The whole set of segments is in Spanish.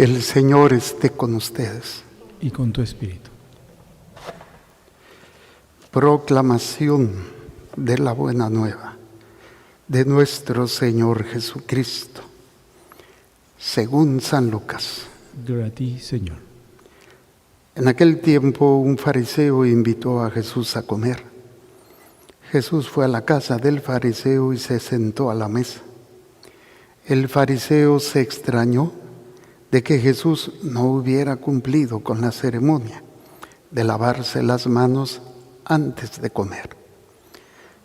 El Señor esté con ustedes. Y con tu espíritu. Proclamación de la buena nueva de nuestro Señor Jesucristo, según San Lucas. Gloria a ti, Señor. En aquel tiempo un fariseo invitó a Jesús a comer. Jesús fue a la casa del fariseo y se sentó a la mesa. El fariseo se extrañó de que Jesús no hubiera cumplido con la ceremonia de lavarse las manos antes de comer.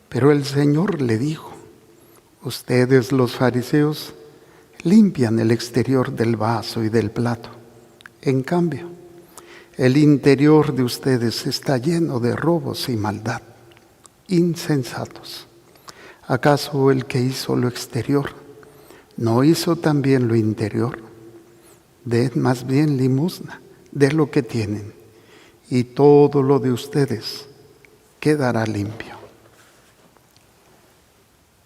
Pero el Señor le dijo: ustedes los fariseos limpian el exterior del vaso y del plato. En cambio, el interior de ustedes está lleno de robos y maldad. Insensatos. ¿Acaso el que hizo lo exterior no hizo también lo interior? Den más bien limosna de lo que tienen, y todo lo de ustedes quedará limpio.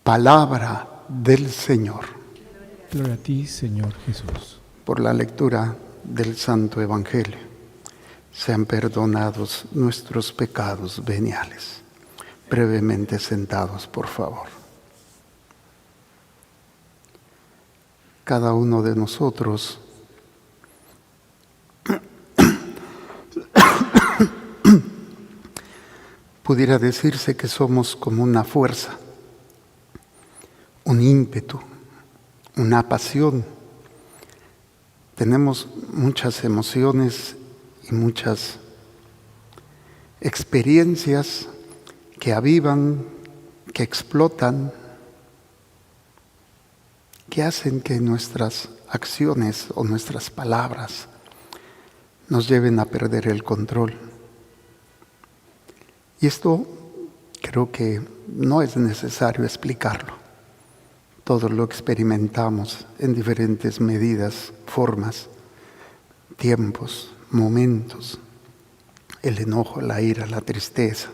Palabra del Señor. Gloria a ti, Señor Jesús. Por la lectura del Santo Evangelio, sean perdonados nuestros pecados veniales. Brevemente sentados, por favor. Cada uno de nosotros pudiera decirse que somos como una fuerza, un ímpetu, una pasión. Tenemos muchas emociones y muchas experiencias que avivan, que explotan, que hacen que nuestras acciones o nuestras palabras nos lleven a perder el control. Y esto creo que no es necesario explicarlo. Todos lo experimentamos en diferentes medidas, formas, tiempos, momentos. El enojo, la ira, la tristeza,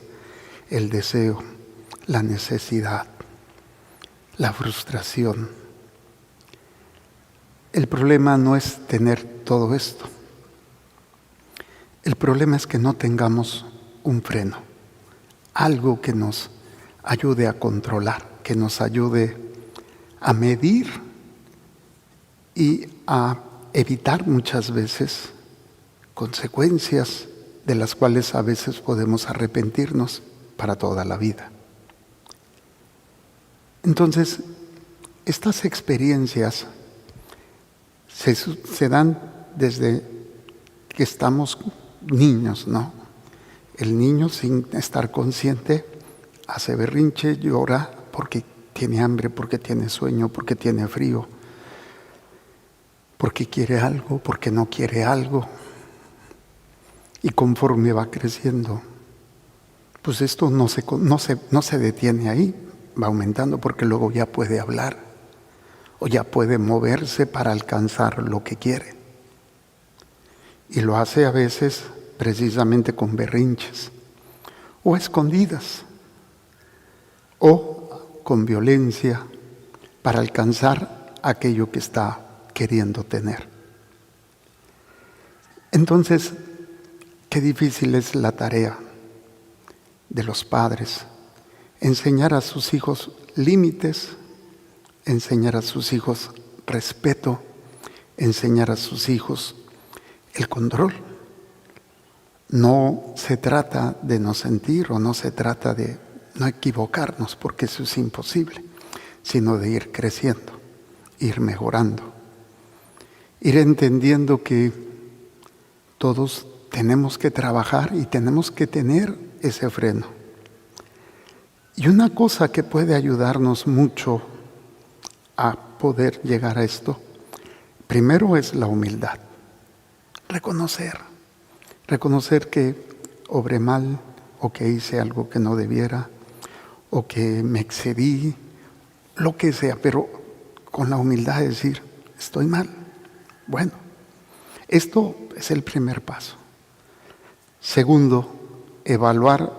el deseo, la necesidad, la frustración. El problema no es tener todo esto. El problema es que no tengamos un freno, algo que nos ayude a controlar, que nos ayude a medir y a evitar muchas veces consecuencias de las cuales a veces podemos arrepentirnos para toda la vida. Entonces, estas experiencias se dan desde que estamos niños, ¿no? El niño, sin estar consciente, hace berrinche, llora porque tiene hambre, porque tiene sueño, porque tiene frío, porque quiere algo, porque no quiere algo. Y conforme va creciendo, pues esto no se detiene ahí, va aumentando, porque luego ya puede hablar o ya puede moverse para alcanzar lo que quiere. Y lo hace a veces precisamente con berrinches, o a escondidas, o con violencia para alcanzar aquello que está queriendo tener. Entonces, qué difícil es la tarea de los padres, enseñar a sus hijos límites, enseñar a sus hijos respeto, enseñar a sus hijos el control. No se trata de no sentir o no se trata de no equivocarnos, porque eso es imposible, sino de ir creciendo, ir mejorando, ir entendiendo que todos tenemos que trabajar y tenemos que tener ese freno. Y una cosa que puede ayudarnos mucho a poder llegar a esto, primero es la humildad. Reconocer que obré mal, o que hice algo que no debiera, o que me excedí, lo que sea, pero con la humildad de decir, estoy mal. Bueno, esto es el primer paso. Segundo, evaluar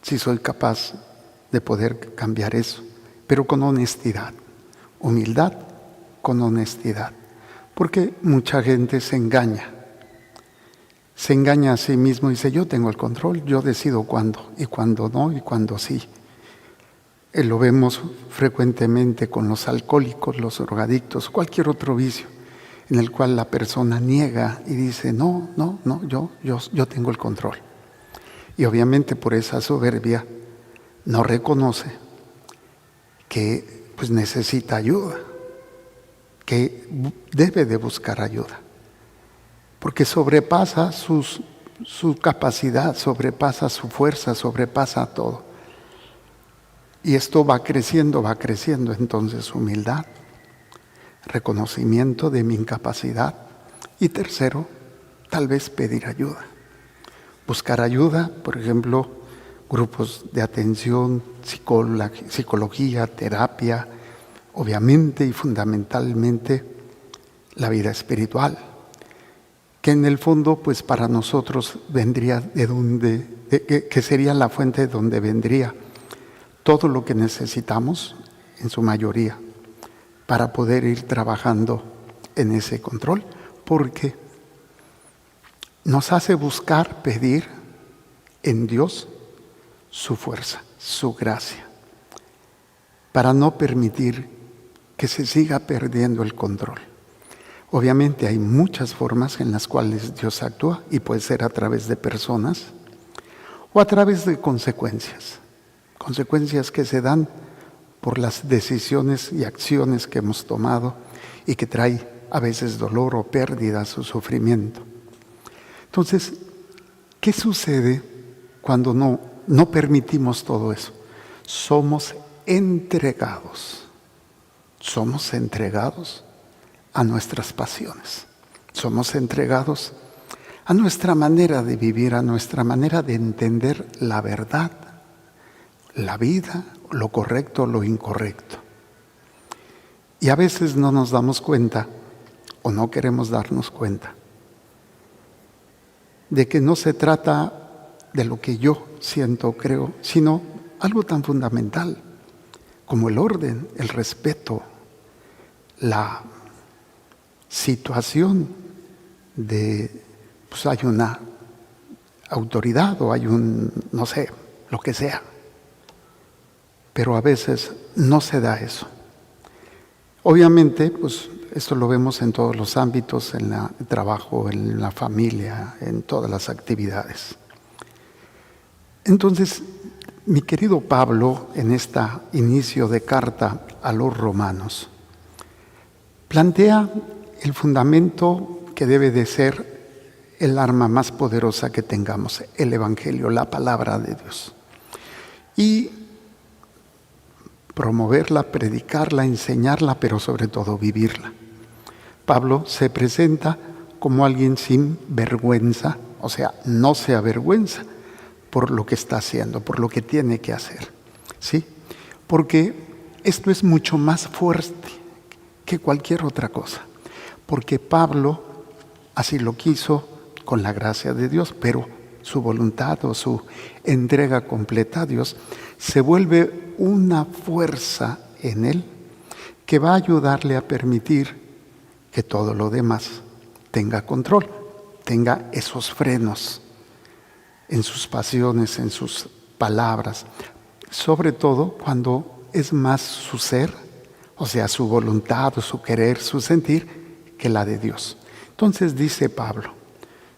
si soy capaz de poder cambiar eso, pero con honestidad. Humildad con honestidad. Porque mucha gente se engaña a sí mismo y dice, yo tengo el control, yo decido cuándo, y cuándo no, y cuándo sí. Lo vemos frecuentemente con los alcohólicos, los drogadictos, cualquier otro vicio, en el cual la persona niega y dice, no, yo tengo el control. Y obviamente por esa soberbia no reconoce que pues necesita ayuda, que debe de buscar ayuda, porque sobrepasa su capacidad, sobrepasa su fuerza, sobrepasa todo. Y esto va creciendo entonces humildad, reconocimiento de mi incapacidad y tercero, tal vez pedir ayuda. Buscar ayuda, por ejemplo, grupos de atención, psicología, terapia, obviamente y fundamentalmente la vida espiritual, que en el fondo pues para nosotros vendría que sería la fuente de donde vendría todo lo que necesitamos, en su mayoría, para poder ir trabajando en ese control, porque nos hace buscar, pedir en Dios su fuerza, su gracia, para no permitir que se siga perdiendo el control. Obviamente hay muchas formas en las cuales Dios actúa y puede ser a través de personas o a través de consecuencias que se dan por las decisiones y acciones que hemos tomado y que trae a veces dolor o pérdidas o sufrimiento. Entonces, ¿qué sucede cuando no permitimos todo eso? Somos entregados a nuestras pasiones, somos entregados a nuestra manera de vivir, a nuestra manera de entender la verdad, la vida, lo correcto, lo incorrecto. Y a veces no nos damos cuenta o no queremos darnos cuenta de que no se trata de lo que yo siento o creo, sino algo tan fundamental como el orden, el respeto, la situación de, pues hay una autoridad o hay no sé, lo que sea. Pero a veces no se da eso. Obviamente, pues esto lo vemos en todos los ámbitos, en el trabajo, en la familia, en todas las actividades. Entonces, mi querido Pablo, en este inicio de carta a los romanos, plantea el fundamento que debe de ser el arma más poderosa que tengamos, el Evangelio, la palabra de Dios. Y promoverla, predicarla, enseñarla, pero sobre todo vivirla. Pablo se presenta como alguien sin vergüenza, o sea, no se avergüenza por lo que está haciendo, por lo que tiene que hacer, ¿sí? Porque esto es mucho más fuerte que cualquier otra cosa, porque Pablo así lo quiso con la gracia de Dios, pero su voluntad o su entrega completa a Dios se vuelve una fuerza en él que va a ayudarle a permitir que todo lo demás tenga control, tenga esos frenos en sus pasiones, en sus palabras, sobre todo cuando es más su ser, o sea, su voluntad o su querer, su sentir, que la de Dios. Entonces dice Pablo,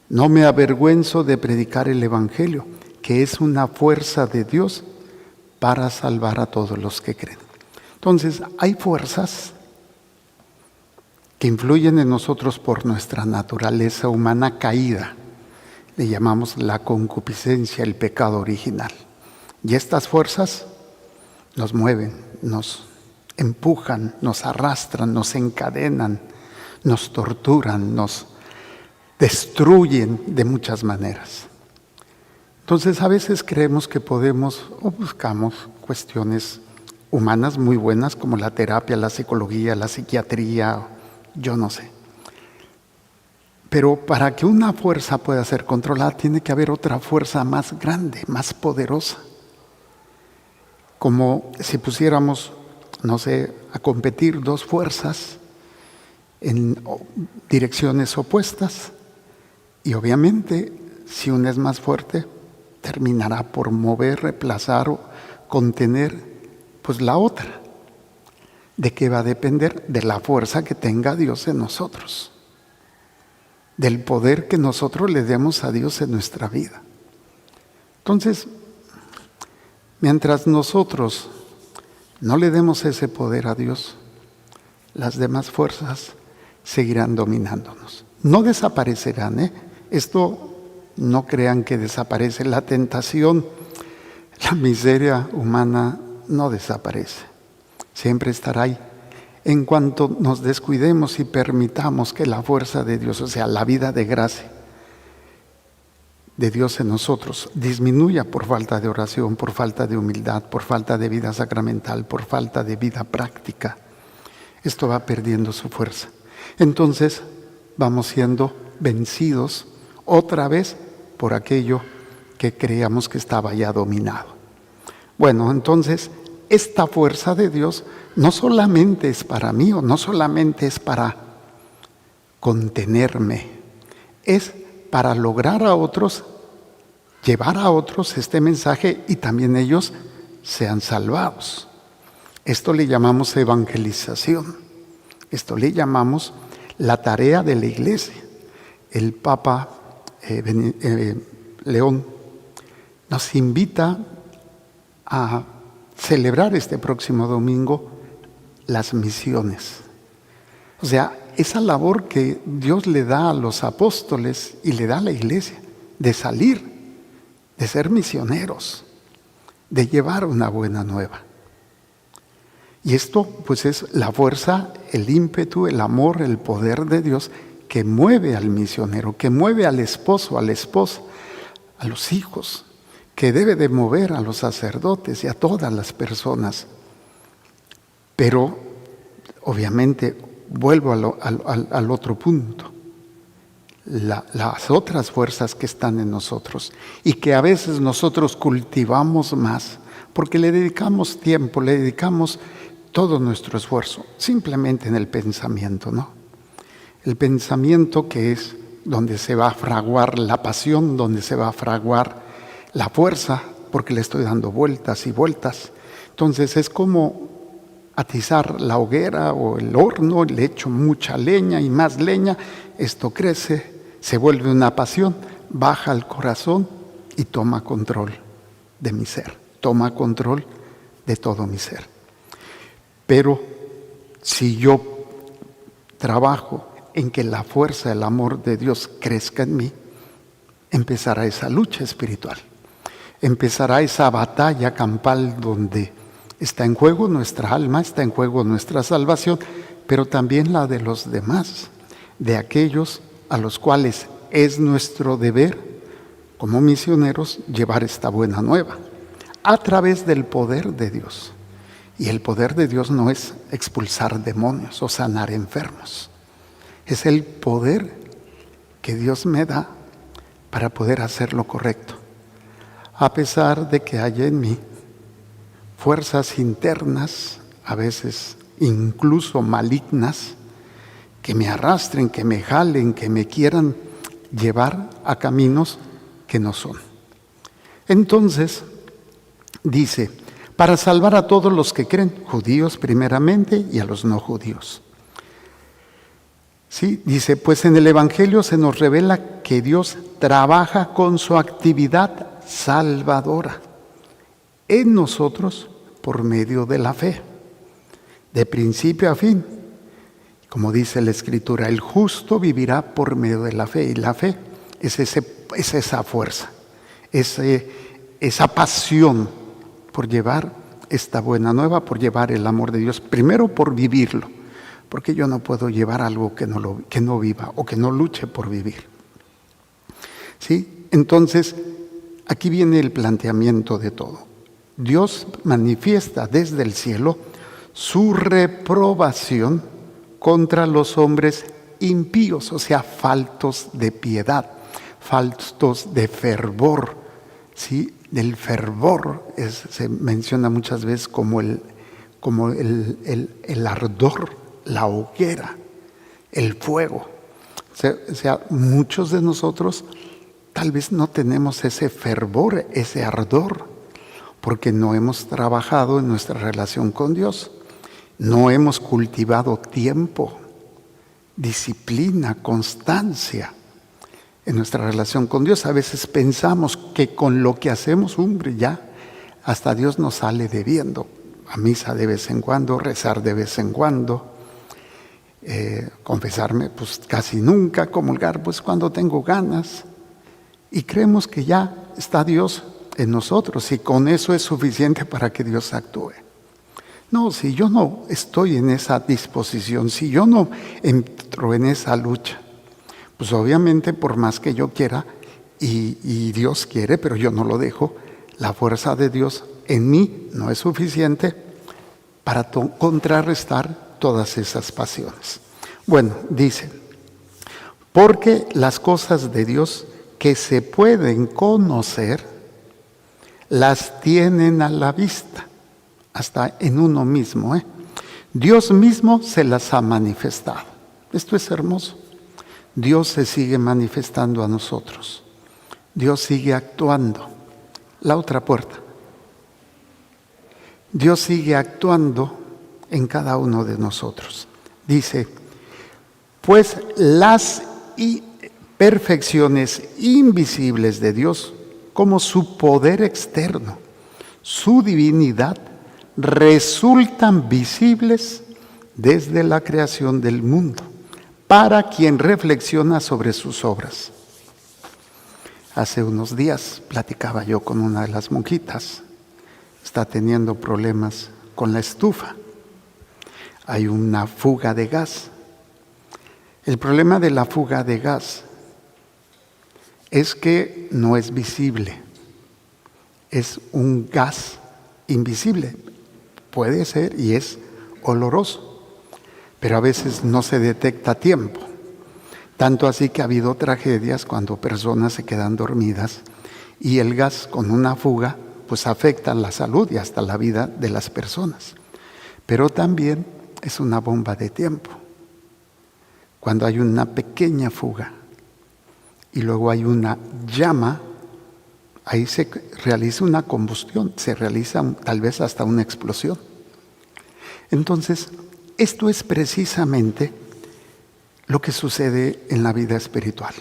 no me avergüenzo de predicar el Evangelio, que es una fuerza de Dios para salvar a todos los que creen. Entonces, hay fuerzas que influyen en nosotros por nuestra naturaleza humana caída. Le llamamos la concupiscencia, el pecado original. Y estas fuerzas nos mueven, nos empujan, nos arrastran, nos encadenan, nos torturan, nos destruyen de muchas maneras. Entonces a veces creemos que podemos o buscamos cuestiones humanas muy buenas como la terapia, la psicología, la psiquiatría, yo no sé. Pero para que una fuerza pueda ser controlada tiene que haber otra fuerza más grande, más poderosa. Como si pusiéramos, no sé, a competir dos fuerzas en direcciones opuestas. Y obviamente, si una es más fuerte, terminará por mover, reemplazar o contener pues la otra. ¿De qué va a depender? De la fuerza que tenga Dios en nosotros, del poder que nosotros le demos a Dios en nuestra vida. Entonces, mientras nosotros no le demos ese poder a Dios, las demás fuerzas seguirán dominándonos. No desaparecerán, Esto no crean que desaparece. La tentación, la miseria humana no desaparece. Siempre estará ahí. En cuanto nos descuidemos y permitamos que la fuerza de Dios, o sea, la vida de gracia de Dios en nosotros, disminuya por falta de oración, por falta de humildad, por falta de vida sacramental, por falta de vida práctica, esto va perdiendo su fuerza. Entonces vamos siendo vencidos otra vez por aquello que creíamos que estaba ya dominado. Bueno, entonces esta fuerza de Dios no solamente es para mí, o no solamente es para contenerme, es para lograr a otros, llevar a otros este mensaje y también ellos sean salvados. Esto le llamamos evangelización. Esto le llamamos la tarea de la Iglesia. El Papa León nos invita a celebrar este próximo domingo las misiones. O sea, esa labor que Dios le da a los apóstoles y le da a la Iglesia de salir, de ser misioneros, de llevar una buena nueva. Y esto pues es la fuerza, el ímpetu, el amor, el poder de Dios que mueve al misionero, que mueve al esposo, a la esposa, a los hijos, que debe de mover a los sacerdotes y a todas las personas. Pero obviamente vuelvo al otro punto, las otras fuerzas que están en nosotros y que a veces nosotros cultivamos más porque le dedicamos tiempo, le dedicamos todo nuestro esfuerzo simplemente en el pensamiento, ¿no? El pensamiento que es donde se va a fraguar la pasión, donde se va a fraguar la fuerza, porque le estoy dando vueltas y vueltas. Entonces es como atizar la hoguera o el horno, le echo mucha leña y más leña, esto crece, se vuelve una pasión, baja al corazón y toma control de mi ser, toma control de todo mi ser. Pero si yo trabajo en que la fuerza, el amor de Dios crezca en mí, empezará esa lucha espiritual, empezará esa batalla campal donde está en juego nuestra alma, está en juego nuestra salvación, pero también la de los demás, de aquellos a los cuales es nuestro deber como misioneros llevar esta buena nueva a través del poder de Dios. Y el poder de Dios no es expulsar demonios o sanar enfermos, es el poder que Dios me da para poder hacer lo correcto, a pesar de que haya en mí fuerzas internas, a veces incluso malignas, que me arrastren, que me jalen, que me quieran llevar a caminos que no son. Entonces, dice, para salvar a todos los que creen, judíos primeramente y a los no judíos. Sí, dice, pues en el Evangelio se nos revela que Dios trabaja con su actividad salvadora en nosotros por medio de la fe, de principio a fin. Como dice la Escritura, el justo vivirá por medio de la fe. Y la fe es esa fuerza, esa pasión por llevar esta buena nueva, por llevar el amor de Dios, primero por vivirlo, porque yo no puedo llevar algo que no viva o que no luche por vivir. ¿Sí? Entonces, aquí viene el planteamiento de todo. Dios manifiesta desde el cielo su reprobación contra los hombres impíos, o sea, faltos de piedad, faltos de fervor, ¿sí? Del fervor se menciona muchas veces como el ardor, la hoguera, el fuego. O sea, muchos de nosotros tal vez no tenemos ese fervor, ese ardor, porque no hemos trabajado en nuestra relación con Dios. No hemos cultivado tiempo, disciplina, constancia en nuestra relación con Dios. A veces pensamos que con lo que hacemos, hombre, ya hasta Dios nos sale debiendo. A misa de vez en cuando, rezar de vez en cuando, confesarme pues casi nunca, comulgar pues cuando tengo ganas. Y creemos que ya está Dios en nosotros y con eso es suficiente para que Dios actúe. No, si yo no estoy en esa disposición, si yo no entro en esa lucha, pues obviamente por más que yo quiera, y Dios quiere, pero yo no lo dejo, la fuerza de Dios en mí no es suficiente para contrarrestar todas esas pasiones. Bueno, dice, porque las cosas de Dios que se pueden conocer, las tienen a la vista, hasta en uno mismo. Dios mismo se las ha manifestado. Esto es hermoso. Dios se sigue manifestando a nosotros. Dios sigue actuando. La otra puerta. Dios sigue actuando en cada uno de nosotros. Dice, pues las perfecciones invisibles de Dios, como su poder externo, su divinidad, resultan visibles desde la creación del mundo, para quien reflexiona sobre sus obras. Hace unos días platicaba yo con una de las monjitas, está teniendo problemas con la estufa. Hay una fuga de gas. El problema de la fuga de gas es que no es visible, es un gas invisible. Puede ser y es oloroso, pero a veces no se detecta a tiempo. Tanto así que ha habido tragedias cuando personas se quedan dormidas y el gas con una fuga pues afecta la salud y hasta la vida de las personas. Pero también es una bomba de tiempo. Cuando hay una pequeña fuga y luego hay una llama, ahí se realiza una combustión, se realiza tal vez hasta una explosión. Entonces, esto es precisamente lo que sucede en la vida espiritual.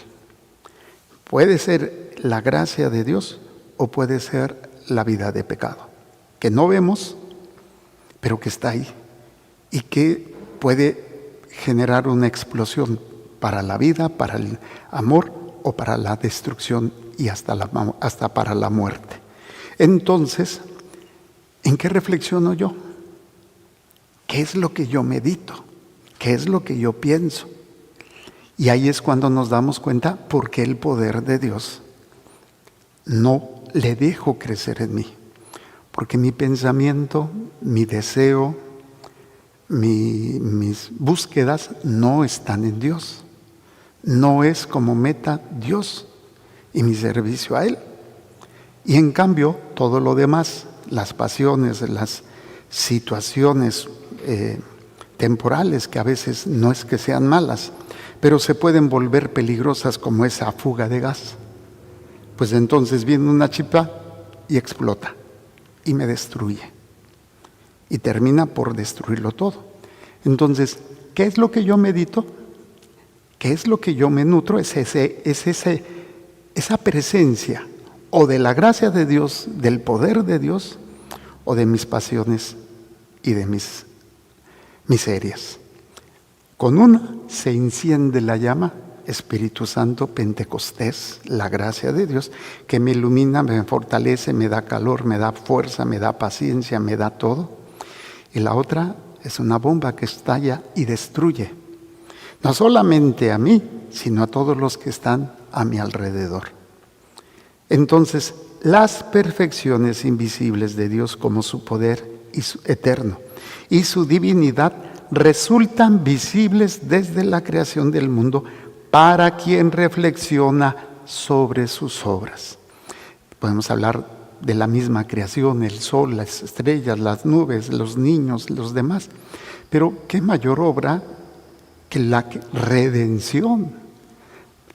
Puede ser la gracia de Dios o puede ser la vida de pecado, que no vemos, pero que está ahí y que puede generar una explosión para la vida, para el amor o para la destrucción y hasta para la muerte. Entonces, ¿en qué reflexiono yo? ¿Qué es lo que yo medito? ¿Qué es lo que yo pienso? Y ahí es cuando nos damos cuenta por qué el poder de Dios no le dejo crecer en mí. Porque mi pensamiento, mi deseo, mis búsquedas no están en Dios. No es como meta Dios y mi servicio a Él. Y en cambio, todo lo demás, las pasiones, las situaciones temporales, que a veces no es que sean malas, pero se pueden volver peligrosas como esa fuga de gas. Pues entonces viene una chispa y explota y me destruye. Y termina por destruirlo todo. Entonces, ¿qué es lo que yo medito? ¿Qué es lo que yo me nutro? Es esa presencia o de la gracia de Dios, del poder de Dios, o de mis pasiones y de mis miserias. Con una se enciende la llama, Espíritu Santo, Pentecostés, la gracia de Dios, que me ilumina, me fortalece, me da calor, me da fuerza, me da paciencia, me da todo. Y la otra es una bomba que estalla y destruye, no solamente a mí, sino a todos los que están a mi alrededor. Entonces, las perfecciones invisibles de Dios, como su poder eterno y su divinidad, resultan visibles desde la creación del mundo para quien reflexiona sobre sus obras. Podemos hablar de la misma creación, el sol, las estrellas, las nubes, los niños, los demás. Pero ¿qué mayor obra que la redención,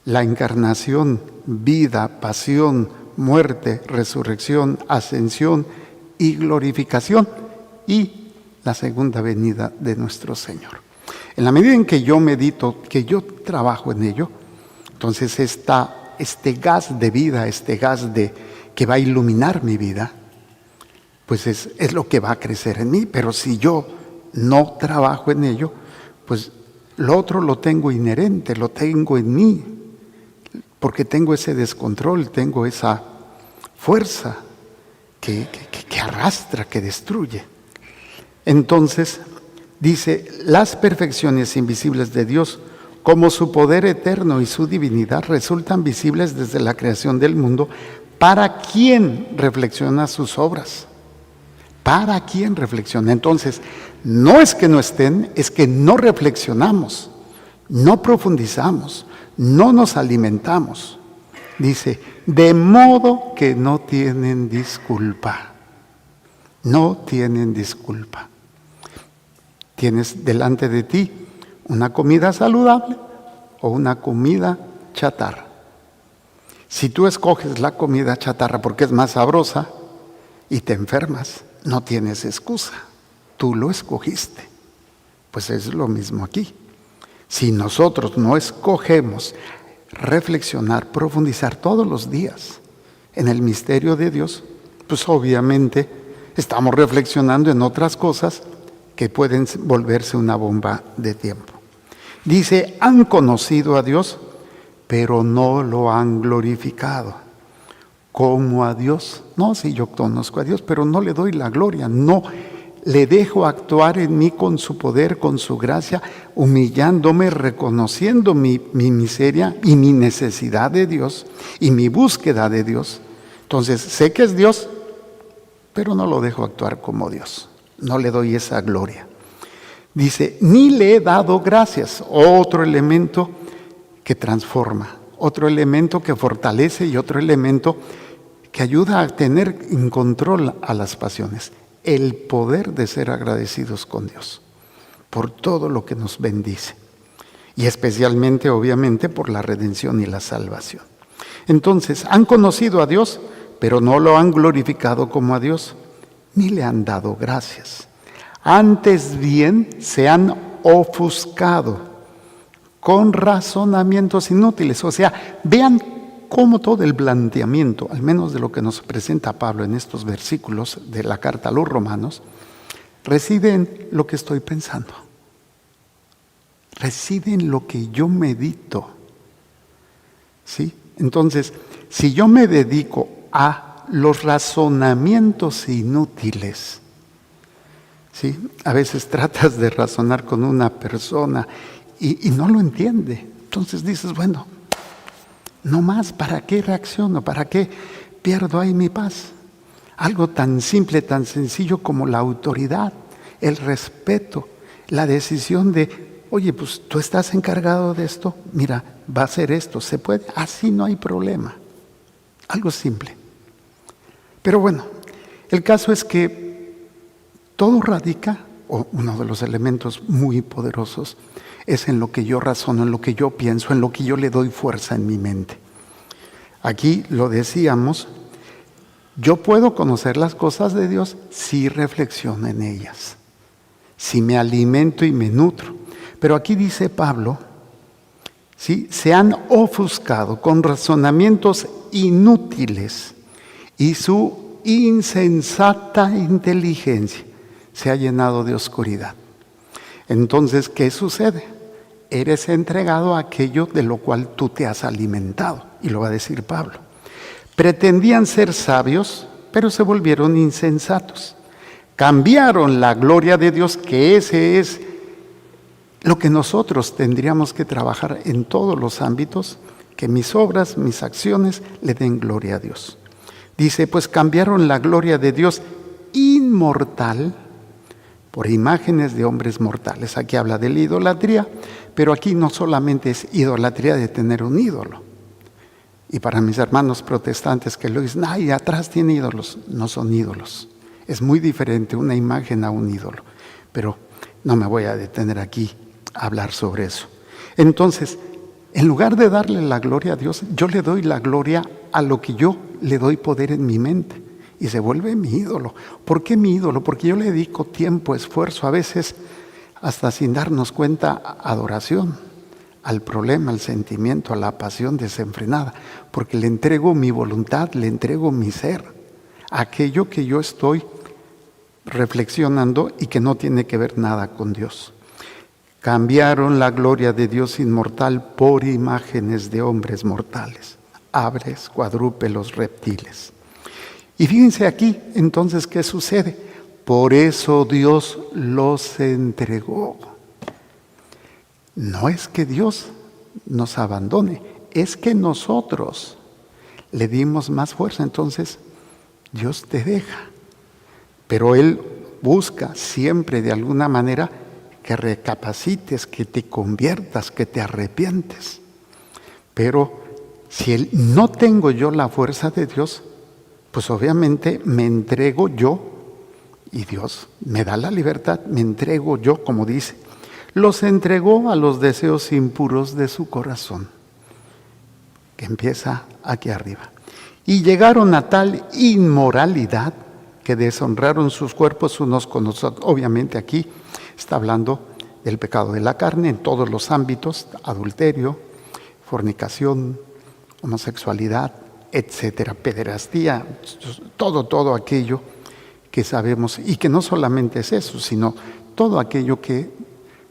la encarnación, vida, pasión, muerte, resurrección, ascensión y glorificación y la segunda venida de nuestro Señor. En la medida en que yo medito, que yo trabajo en ello, entonces este gas de vida, este gas que va a iluminar mi vida, pues es lo que va a crecer en mí. Pero si yo no trabajo en ello, pues lo otro lo tengo inherente, lo tengo en mí, porque tengo ese descontrol, tengo esa fuerza que arrastra, que destruye. Entonces, dice, las perfecciones invisibles de Dios, como su poder eterno y su divinidad, resultan visibles desde la creación del mundo para quien reflexiona sus obras. Para quien reflexiona. Entonces, no es que no estén, es que no reflexionamos, no profundizamos, no nos alimentamos. Dice, de modo que no tienen disculpa. No tienen disculpa. Tienes delante de ti una comida saludable o una comida chatarra. Si tú escoges la comida chatarra porque es más sabrosa y te enfermas, no tienes excusa. Tú lo escogiste. Pues es lo mismo aquí. Si nosotros no escogemos reflexionar, profundizar todos los días en el misterio de Dios, pues obviamente estamos reflexionando en otras cosas que pueden volverse una bomba de tiempo. Dice, han conocido a Dios, pero no lo han glorificado. ¿Cómo a Dios? No, si yo conozco a Dios, pero no le doy la gloria, no le dejo actuar en mí con su poder, con su gracia, humillándome, reconociendo mi miseria y mi necesidad de Dios y mi búsqueda de Dios. Entonces, sé que es Dios, pero no lo dejo actuar como Dios. No le doy esa gloria. Dice, ni le he dado gracias. Otro elemento que transforma, otro elemento que fortalece y otro elemento que ayuda a tener en control a las pasiones. El poder de ser agradecidos con Dios por todo lo que nos bendice. Y especialmente, obviamente, por la redención y la salvación. Entonces, han conocido a Dios, pero no lo han glorificado como a Dios, ni le han dado gracias. Antes bien, se han ofuscado con razonamientos inútiles. O sea, vean cómo todo el planteamiento, al menos de lo que nos presenta Pablo en estos versículos de la carta a los Romanos, reside en lo que estoy pensando. Reside en lo que yo medito. ¿Sí? Entonces, si yo me dedico a los razonamientos inútiles, ¿sí? A veces tratas de razonar con una persona y no lo entiende. Entonces dices, bueno, no más, ¿para qué reacciono? ¿Para qué pierdo ahí mi paz? Algo tan simple, tan sencillo como la autoridad, el respeto, la decisión de, oye, pues tú estás encargado de esto, mira, va a ser esto, ¿se puede? Así no hay problema. Algo simple. Pero bueno, el caso es que todo radica, o uno de los elementos muy poderosos, es en lo que yo razono, en lo que yo pienso, en lo que yo le doy fuerza en mi mente. Aquí lo decíamos, yo puedo conocer las cosas de Dios si reflexiono en ellas, si me alimento y me nutro. Pero aquí dice Pablo, ¿sí? Se han ofuscado con razonamientos inútiles y su insensata inteligencia se ha llenado de oscuridad. Entonces, ¿qué sucede? Eres entregado a aquello de lo cual tú te has alimentado. Y lo va a decir Pablo. Pretendían ser sabios, pero se volvieron insensatos. Cambiaron la gloria de Dios, que ese es lo que nosotros tendríamos que trabajar en todos los ámbitos, que mis obras, mis acciones le den gloria a Dios. Dice, pues cambiaron la gloria de Dios inmortal por imágenes de hombres mortales. Aquí habla de la idolatría, pero aquí no solamente es idolatría de tener un ídolo. Y para mis hermanos protestantes que lo dicen, ay, atrás tiene ídolos, no son ídolos. Es muy diferente una imagen a un ídolo. Pero no me voy a detener aquí hablar sobre eso. Entonces, en lugar de darle la gloria a Dios, yo le doy la gloria a lo que yo le doy poder en mi mente. Y se vuelve mi ídolo. ¿Por qué mi ídolo? Porque yo le dedico tiempo, esfuerzo, a veces hasta sin darnos cuenta, adoración al problema, al sentimiento, a la pasión desenfrenada. Porque le entrego mi voluntad, le entrego mi ser, aquello que yo estoy reflexionando y que no tiene que ver nada con Dios. Cambiaron la gloria de Dios inmortal por imágenes de hombres mortales, aves, cuadrúpedos, reptiles. Y fíjense aquí, entonces, ¿qué sucede? Por eso Dios los entregó. No es que Dios nos abandone, es que nosotros le dimos más fuerza. Entonces, Dios te deja. Pero Él busca siempre de alguna manera que recapacites, que te conviertas, que te arrepientes. Pero si no tengo yo la fuerza de Dios, pues obviamente me entrego yo y Dios me da la libertad, me entrego yo, como dice. Los entregó a los deseos impuros de su corazón, que empieza aquí arriba. Y llegaron a tal inmoralidad que deshonraron sus cuerpos unos con los otros. Obviamente aquí está hablando del pecado de la carne en todos los ámbitos: adulterio, fornicación, homosexualidad, etcétera, pederastía, todo aquello que sabemos, y que no solamente es eso, sino todo aquello que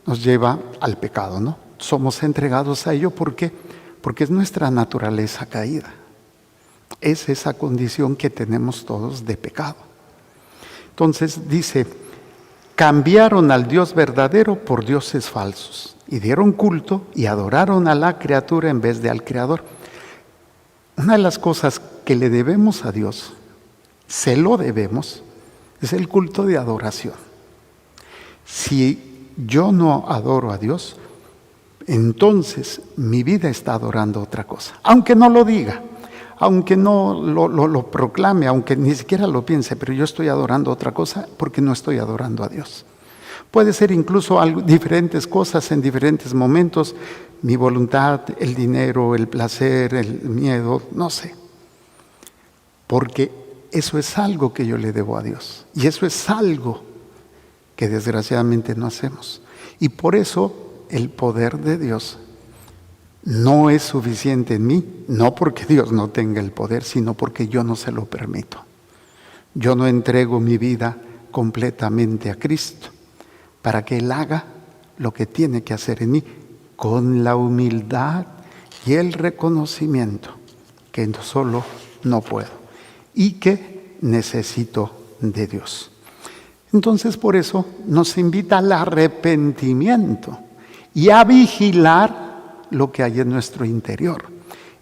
nos lleva al pecado, ¿no? Somos entregados a ello, ¿por qué? Porque es nuestra naturaleza caída. Es esa condición que tenemos todos de pecado. Entonces dice, cambiaron al Dios verdadero por dioses falsos, y dieron culto y adoraron a la criatura en vez de al Creador. Una de las cosas que le debemos a Dios, se lo debemos, es el culto de adoración. Si yo no adoro a Dios, entonces mi vida está adorando otra cosa. Aunque no lo diga, aunque no lo proclame, aunque ni siquiera lo piense, pero yo estoy adorando otra cosa porque no estoy adorando a Dios. Puede ser incluso diferentes cosas en diferentes momentos, mi voluntad, el dinero, el placer, el miedo, no sé. Porque eso es algo que yo le debo a Dios. Y eso es algo que desgraciadamente no hacemos. Y por eso el poder de Dios no es suficiente en mí, no porque Dios no tenga el poder, sino porque yo no se lo permito. Yo no entrego mi vida completamente a Cristo para que Él haga lo que tiene que hacer en mí, con la humildad y el reconocimiento que solo no puedo y que necesito de Dios. Entonces, por eso nos invita al arrepentimiento y a vigilar lo que hay en nuestro interior.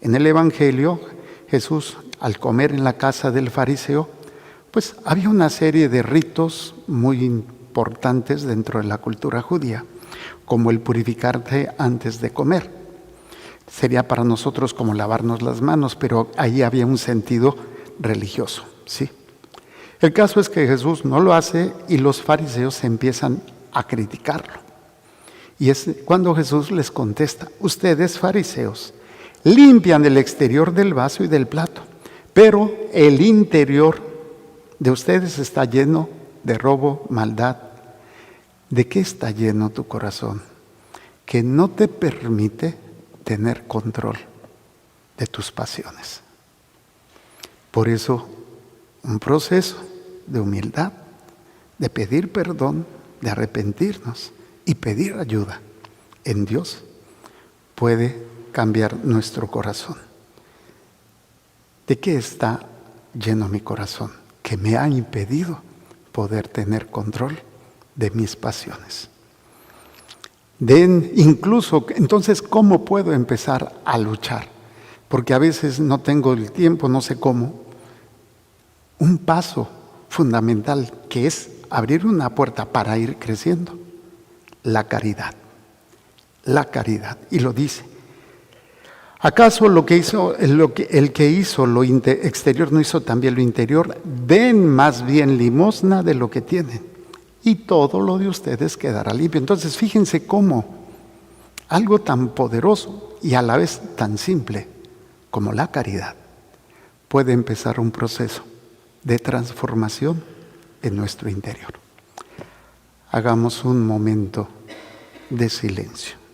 En el Evangelio, Jesús, al comer en la casa del fariseo, pues había una serie de ritos muy importantes dentro de la cultura judía, como el purificarte antes de comer. Sería para nosotros como lavarnos las manos, pero ahí había un sentido religioso, ¿sí? El caso es que Jesús no lo hace y los fariseos empiezan a criticarlo. Y es cuando Jesús les contesta, ustedes fariseos limpian el exterior del vaso y del plato, pero el interior de ustedes está lleno de robo, maldad. ¿De qué está lleno tu corazón? Que no te permite tener control de tus pasiones. Por eso, un proceso de humildad, de pedir perdón, de arrepentirnos y pedir ayuda en Dios puede cambiar nuestro corazón. ¿De qué está lleno mi corazón? Que me ha impedido poder tener control de mis pasiones. Incluso, entonces, ¿cómo puedo empezar a luchar? Porque a veces no tengo el tiempo, no sé cómo. Un paso fundamental que es abrir una puerta para ir creciendo, la caridad. La caridad. Y lo dice. ¿Acaso el que hizo lo exterior no hizo también lo interior? Den más bien limosna de lo que tienen, y todo lo de ustedes quedará limpio. Entonces, fíjense cómo Algo tan poderoso y a la vez tan simple como la caridad puede empezar un proceso de transformación en nuestro interior. Hagamos un momento de silencio.